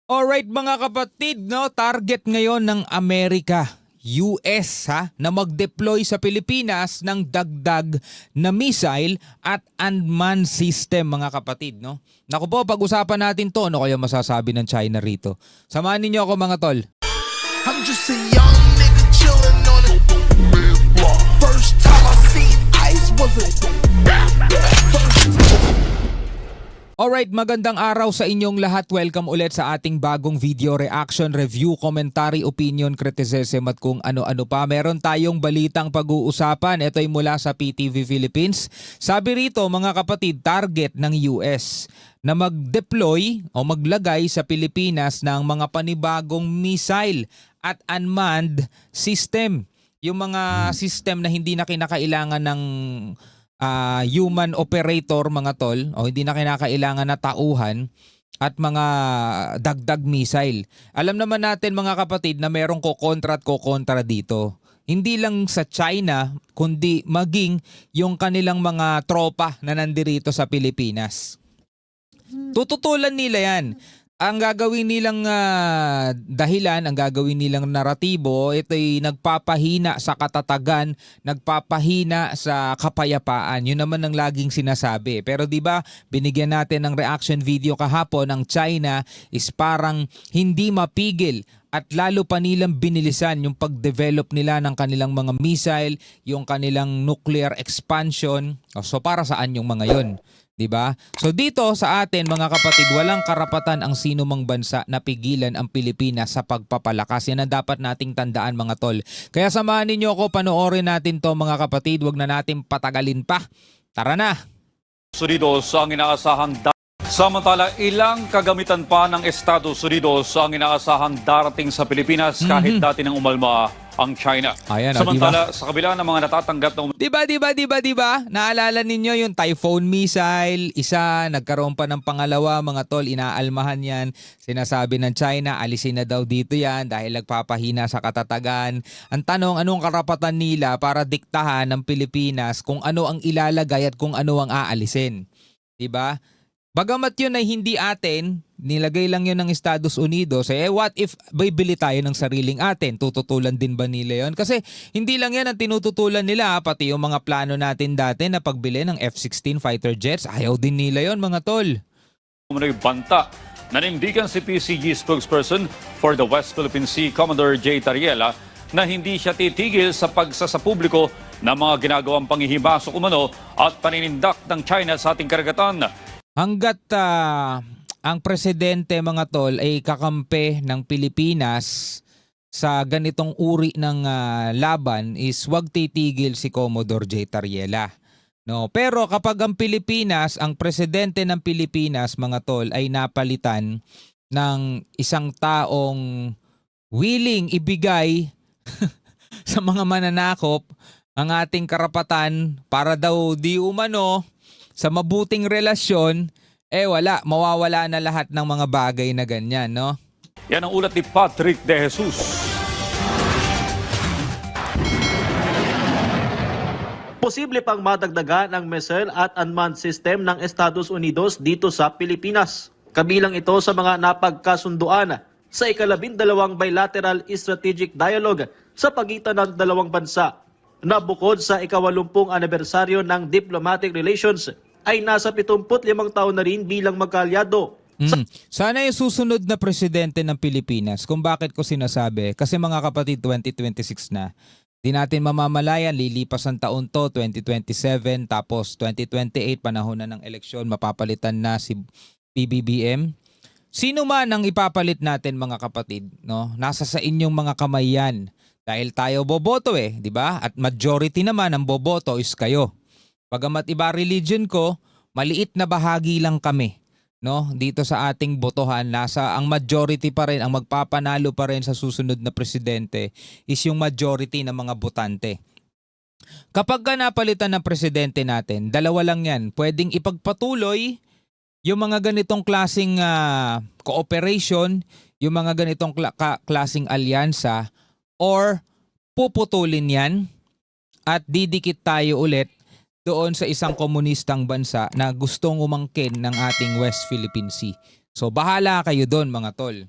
Alright mga kapatid, no? Target ngayon ng Amerika, US na mag-deploy sa Pilipinas ng dagdag na missile at unmanned system mga kapatid, no? Naku po, pag-usapan natin to, ano kaya masasabi ng China rito? Samahan niyo ako mga tol. I'm just a young nigga chillin' on it. First time I seen ice was a Alright, magandang araw sa inyong lahat. Welcome ulit sa ating bagong video reaction, review, commentary, opinion, criticism at kung ano-ano pa. Meron tayong balitang pag-uusapan. Ito ay mula sa PTV Philippines. Sabi rito mga kapatid, target ng US na mag-deploy o maglagay sa Pilipinas ng mga panibagong missile at unmanned system. Yung mga system na hindi na kinakailangan ng human operator mga tol o hindi na kinakailangan na tauhan at mga dagdag missile. Alam naman natin mga kapatid na merong kokontra at kokontra dito. Hindi lang sa China kundi maging yung kanilang mga tropa na nandirito sa Pilipinas. Tututulan nila yan. Ang gagawin nilang dahilan, ang gagawin nilang naratibo, ito'y nagpapahina sa katatagan, nagpapahina sa kapayapaan. Yun naman ang laging sinasabi. Pero di ba binigyan natin ng reaction video kahapon ng China is parang hindi mapigil at lalo pa nilang binilisan yung pag-develop nila ng kanilang mga missile, yung kanilang nuclear expansion. So para saan yung mga yon? Diba? So dito sa atin mga kapatid, walang karapatan ang sino mang bansa na pigilan ang Pilipinas sa pagpapalakas. Yan ang dapat nating tandaan mga tol. Kaya samahan ninyo ako, panoorin natin to mga kapatid. Huwag na natin patagalin pa. Tara na! Unidos ang inaasahang samantala ilang kagamitan pa ng Estados Unidos ang inaasahang darating sa Pilipinas kahit dati nang umalma ang China. Ayan, Samantala sa kabila ng mga natatanggap na Diba? Naalala ninyo yung Typhoon missile, isa, nagkaroon pa ng pangalawa, mga tol, inaalmahan yan. Sinasabi ng China, alisin na daw dito yan dahil nagpapahina sa katatagan. Ang tanong, anong karapatan nila para diktahan ng Pilipinas kung ano ang ilalagay at kung ano ang aalisin? Diba? Bagamat yun ay hindi atin, nilagay lang yun ng Estados Unidos, what if bibili tayo ng sariling atin? Tututulan din ba nila yun? Kasi hindi lang yan ang tinututulan nila, pati yung mga plano natin dati na pagbili ng F-16 fighter jets, ayaw din nila yun mga tol. banta, nanindigan si PCG spokesperson for the West Philippine Sea, Commodore J. Tariela, na hindi siya titigil sa pagsasapubliko ng mga ginagawang panghihimasok umano at paninindak ng China sa ating karagatan. Hanggat ang presidente mga tol ay kakampi ng Pilipinas sa ganitong uri ng laban is wag titigil si Commodore J. Tariela. No, pero kapag ang Pilipinas, ang presidente ng Pilipinas mga tol ay napalitan ng isang taong willing ibigay sa mga mananakop ang ating karapatan para daw di umano sa mabuting relasyon, mawawala na lahat ng mga bagay na ganyan, no? Yan ang ulat ni Patrick De Jesus. Posible pang madagdagan ang missile at unmanned system ng Estados Unidos dito sa Pilipinas. Kabilang ito sa mga napagkasunduan sa ika-12 bilateral strategic dialogue sa pagitan ng dalawang bansa na bukod sa ika-80 anibersaryo ng diplomatic relations ay nasa 75 taon na rin bilang magkaalyado. Sana yung susunod na presidente ng Pilipinas, kung bakit ko sinasabi, kasi mga kapatid 2026 na, di natin mamamalayan, lilipas ang taon to, 2027, tapos 2028, panahon na ng eleksyon, mapapalitan na si PBBM. Sino man ang ipapalit natin mga kapatid, no? Nasa sa inyong mga kamay yan. Dahil tayo boboto di ba? At majority naman ang boboto is kayo. Bagamat iba religion ko, maliit na bahagi lang kami, no? Dito sa ating botohan, ang majority pa rin, ang magpapanalo pa rin sa susunod na presidente is yung majority ng mga botante. Kapag napalitan ng presidente natin, dalawa lang yan. Pwedeng ipagpatuloy yung mga ganitong klaseng cooperation, yung mga ganitong klaseng alyansa, or puputulin yan at didikit tayo ulit doon sa isang komunistang bansa na gustong umangkin ng ating West Philippine Sea. So bahala kayo doon mga tol.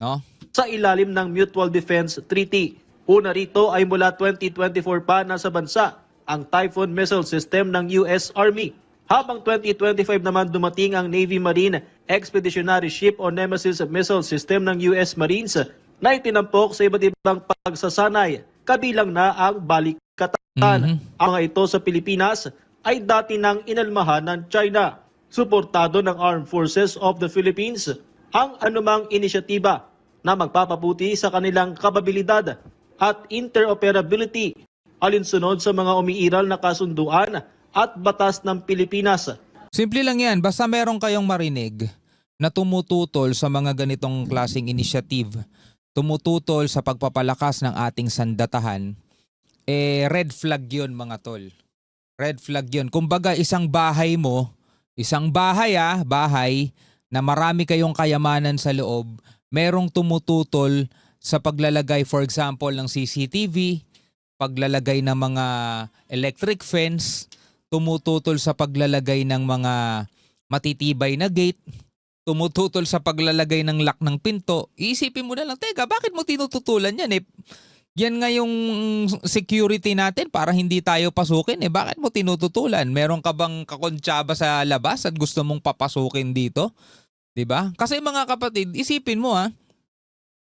no? Sa ilalim ng Mutual Defense Treaty. Una rito ay mula 2024 pa nasa bansa ang Typhoon missile system ng US Army. Habang 2025 naman dumating ang Navy Marine Expeditionary Ship o Nemesis missile system ng US Marines na itinampok sa iba't ibang pagsasanay, kabilang na ang balikatan. Ang mga ito sa Pilipinas ay dati nang inalmahan ng China. Suportado ng Armed Forces of the Philippines ang anumang inisyatiba na magpapabuti sa kanilang kapabilidad at interoperability alinsunod sa mga umiiral na kasunduan at batas ng Pilipinas. Simple lang yan, basta meron kayong marinig na tumututol sa mga ganitong klaseng initiative, tumututol sa pagpapalakas ng ating sandatahan, red flag yun mga tol. Red flag yun. Kumbaga isang bahay mo, bahay na marami kayong kayamanan sa loob, merong tumututol sa paglalagay for example ng CCTV, paglalagay ng mga electric fence, tumututol sa paglalagay ng mga matitibay na gate, tumututol sa paglalagay ng lock ng pinto. Iisipin mo na lang, teka, bakit mo tinututulan yan eh? Yan nga yung security natin para hindi tayo pasukin eh. Bakit mo tinututulan? Meron ka bang kakontsaba sa labas at gusto mong papasukin dito? 'Di ba? Kasi mga kapatid, isipin mo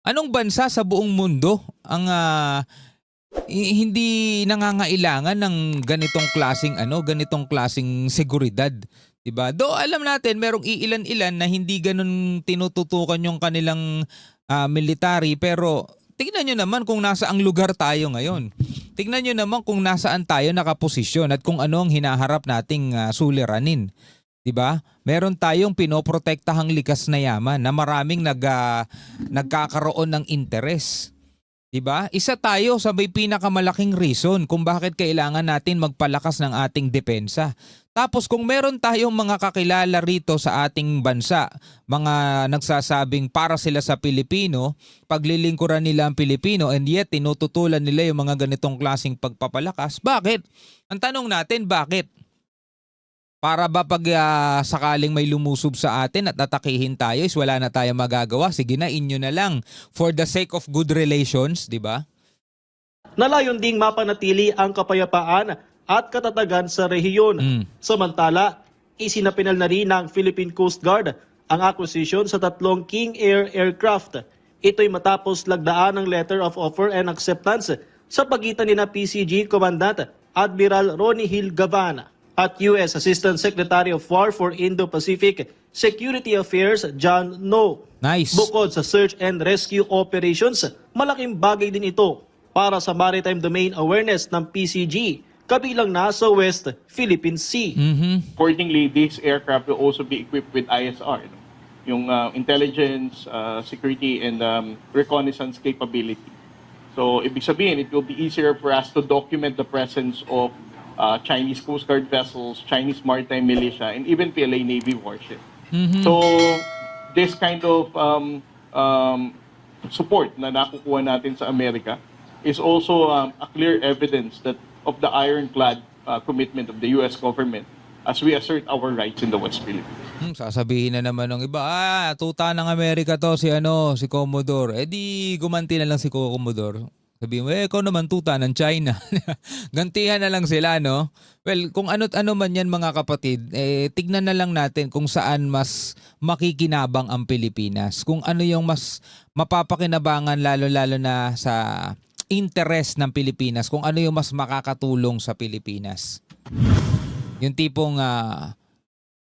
anong bansa sa buong mundo ang hindi nangangailangan ng ganitong klaseng seguridad, 'di ba? Do alam natin merong iilan-ilan na hindi ganun tinututukan yung kanilang military, pero tignan nyo naman kung nasaang lugar tayo ngayon. Tignan nyo naman kung nasaan tayo nakaposisyon at kung ano ang hinaharap nating suliranin. 'Di ba? Meron tayong pinoprotektahang likas na yaman na maraming nagkakaroon ng interes. 'Di ba? Isa tayo sa may pinakamalaking reason kung bakit kailangan natin magpalakas ng ating depensa. Tapos kung meron tayong mga kakilala rito sa ating bansa, mga nagsasabing para sila sa Pilipino, paglilingkuran nila ang Pilipino and yet tinututulan nila yung mga ganitong klaseng pagpapalakas. Bakit? Ang tanong natin, bakit? Para ba pag sakaling may lumusob sa atin at atakihin tayo is wala na tayong magagawa? Sige na, inyo na lang. For the sake of good relations, di ba? Nalayon ding mapanatili ang kapayapaan at katatagan sa rehiyon. Samantala, isinapinal na rin ng Philippine Coast Guard ang acquisition sa 3 King Air aircraft. Ito'y matapos lagdaan ng letter of offer and acceptance sa pagitan ni PCG Commandant Admiral Ronnie Hill Gavan at U.S. Assistant Secretary of War for Indo-Pacific Security Affairs John No. Nice. Bukod sa search and rescue operations, malaking bagay din ito para sa maritime domain awareness ng PCG, kabilang na sa West Philippine Sea. Accordingly, this aircraft will also be equipped with ISR, no? Yung intelligence, security, and reconnaissance capability. So, ibig sabihin, it will be easier for us to document the presence of Chinese Coast Guard vessels, Chinese maritime militia, and even PLA Navy warship. So, this kind of support na nakukuha natin sa Amerika is also a clear evidence that of the ironclad commitment of the U.S. government as we assert our rights in the West Philippines. Sasabihin na naman ng iba, tuta ng Amerika to si Commodore. Di gumanti na lang si Commodore. Sabihin mo, ikaw naman tuta ng China. Gantihan na lang sila, no? Well, kung ano't ano man yan mga kapatid, tignan na lang natin kung saan mas makikinabang ang Pilipinas. Kung ano yung mas mapapakinabangan lalo-lalo na sa interest ng Pilipinas. Kung ano yung mas makakatulong sa Pilipinas. Yung tipong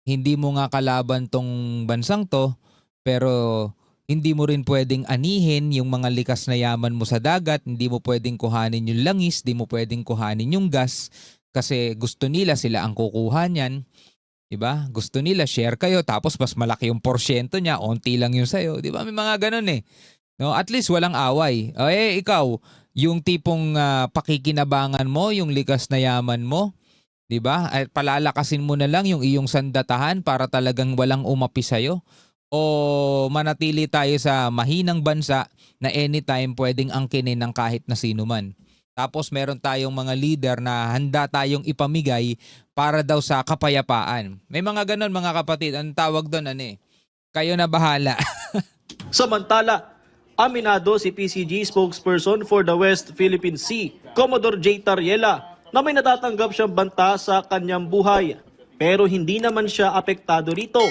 hindi mo nga kalaban tong bansang to, pero hindi mo rin pwedeng anihin yung mga likas na yaman mo sa dagat, hindi mo pwedeng kuhanin yung langis, hindi mo pwedeng kuhanin yung gas kasi gusto nila sila ang kukuha niyan. Diba? Gusto nila share kayo tapos mas malaki yung porsyento niya, onti lang yung sayo. Diba? May mga ganun eh. No? At least walang away. Ikaw, yung tipong pakikinabangan mo, yung likas na yaman mo, diba? At palalakasin mo na lang yung iyong sandatahan para talagang walang umapi sa'yo. O manatili tayo sa mahinang bansa na anytime pwedeng angkinin ng kahit na sino man. Tapos meron tayong mga leader na handa tayong ipamigay para daw sa kapayapaan. May mga ganon mga kapatid. Ang tawag doon kayo na bahala. Samantala, Aminado si PCG spokesperson for the West Philippine Sea, Commodore J. Tariela, na may natatanggap siyang banta sa kanyang buhay. Pero hindi naman siya apektado rito,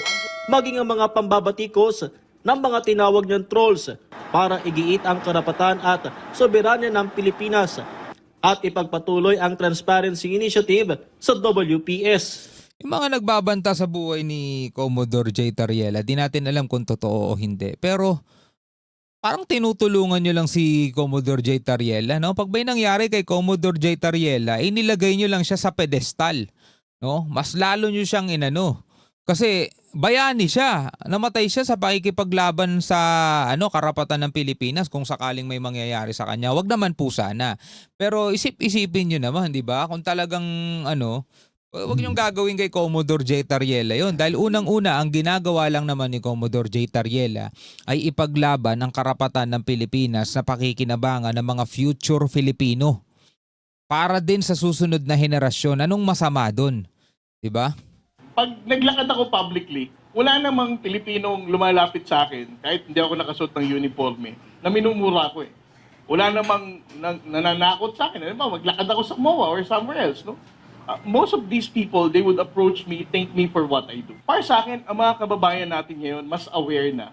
maging ang mga pambabatikos ng mga tinawag niyang trolls para igiit ang karapatan at soberanya ng Pilipinas at ipagpatuloy ang Transparency Initiative sa WPS. Yung mga nagbabanta sa buhay ni Commodore J. Tariela, di natin alam kung totoo o hindi. Pero parang tinutulungan nyo lang si Commodore J. Tariela, no? Pag may nangyari kay Commodore J. Tariela, inilagay nyo lang siya sa pedestal, no? Mas lalo nyo siyang inano. Kasi bayani siya. Namatay siya sa pakikipaglaban sa karapatan ng Pilipinas kung sakaling may mangyayari sa kanya. Wag naman po sana. Pero isip-isipin nyo naman, di ba? Kung talagang wag niyong gagawin kay Commodore J. Tariela yun. Dahil unang-una, ang ginagawa lang naman ni Commodore J. Tariela ay ipaglaban ang karapatan ng Pilipinas na pakikinabangan ng mga future Filipino. Para din sa susunod na henerasyon. Anong masama dun? Diba? Pag naglakad ako publicly, wala namang Pilipinong lumalapit sa akin, kahit hindi ako nakasuot ng uniforme, na minumura ko eh. Wala namang nananakot sa akin. Alam mo, maglakad ako sa MOA or somewhere else, no? Most of these people, they would approach me, thank me for what I do. Para sa akin, ang mga kababayan natin ngayon, mas aware na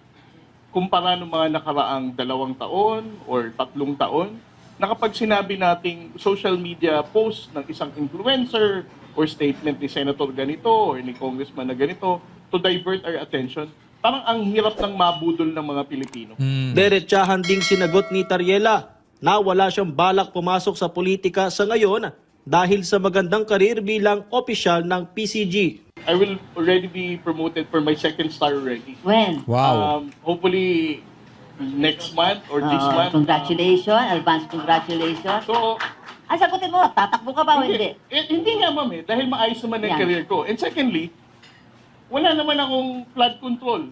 kumpara ng mga nakaraang 2 taon or 3 taon, na kapag sinabi nating social media post ng isang influencer or statement ni Senator ganito or ni Congressman na ganito to divert our attention, parang ang hirap ng mabudol ng mga Pilipino. Diretsahan ding sinagot ni Tariela na wala siyang balak pumasok sa politika sa ngayon dahil sa magandang karir bilang opisyal ng PCG. I will already be promoted for my 2nd star already. When? Wow. Hopefully next month or this month. Congratulations, advance congratulations. So, Ang sagutin mo, tatakbo ka ba o hindi? Hindi nga ma'am dahil maayos naman ang Yan. career ko. And secondly, wala naman akong flood control,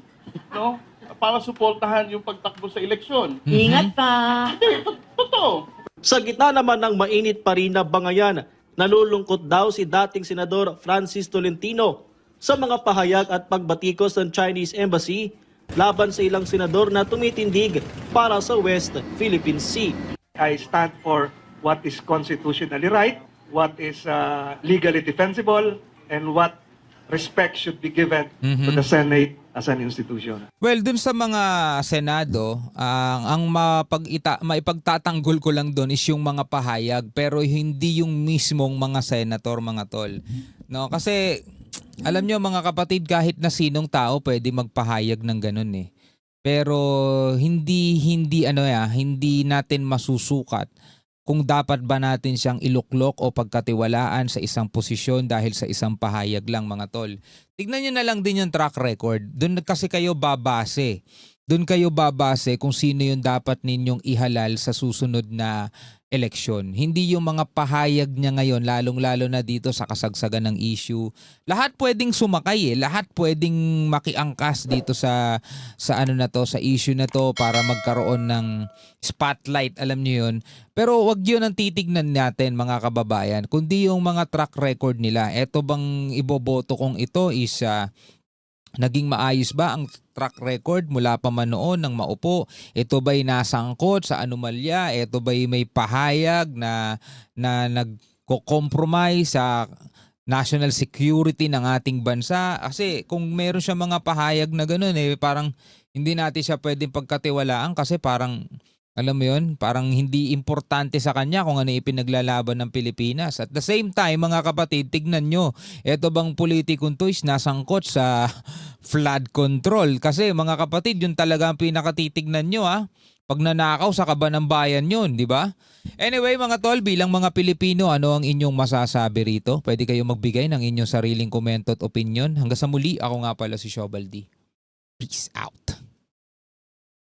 no? Para suportahan yung pagtakbo sa eleksyon. Ingat ka. Hindi, totoo. Sa gitna naman ng mainit pa rin na bangayan, nalulungkot daw si dating Senador Francis Tolentino sa mga pahayag at pagbatikos ng Chinese Embassy laban sa ilang senador na tumitindig para sa West Philippine Sea. I stand for what is constitutionally right, what is legally defensible, and what respect should be given to the Senate as an institution. Well, dun sa mga Senado, ang maipagtatanggol ko lang dun is yung mga pahayag pero hindi yung mismong mga senator, mga tol. No, kasi alam nyo mga kapatid, kahit na sinong tao pwede magpahayag ng ganun eh. Pero hindi natin masusukat kung dapat ba natin siyang iluklok o pagkatiwalaan sa isang posisyon dahil sa isang pahayag lang, mga tol. Tignan nyo na lang din yung track record. Doon kasi kayo babase. Doon kayo babase kung sino yung dapat ninyong ihalal sa susunod na eleksyon. Hindi yung mga pahayag niya ngayon, lalong-lalo na dito sa kasagsagan ng issue. Lahat pwedeng sumakay eh. Lahat pwedeng makiangkas dito sa sa issue na to para magkaroon ng spotlight, alam niyo yun. Pero wag yun ang titignan natin, mga kababayan, kundi yung mga track record nila. Eto bang iboboto kong ito is naging maayos ba ang track record mula pa man noon nang maupo? Ito ba'y nasangkot sa anomalya? Ito ba'y may pahayag na nagko-compromise sa national security ng ating bansa? Kasi kung meron siya mga pahayag na gano'n parang hindi natin siya pwedeng pagkatiwalaan kasi parang alam mo yun, parang hindi importante sa kanya kung ano ipinaglalaban ng Pilipinas. At the same time, mga kapatid, tignan nyo, eto bang politikong to is nasangkot sa flood control? Kasi mga kapatid, yun talaga ang pinakatitignan nyo Pag nanakaw sa kaban ng bayan yun, di ba? Anyway mga tol, bilang mga Pilipino, ano ang inyong masasabi rito? Pwede kayo magbigay ng inyong sariling komento at opinion. Hanggang sa muli, ako nga pala si Shobaldi. Peace out.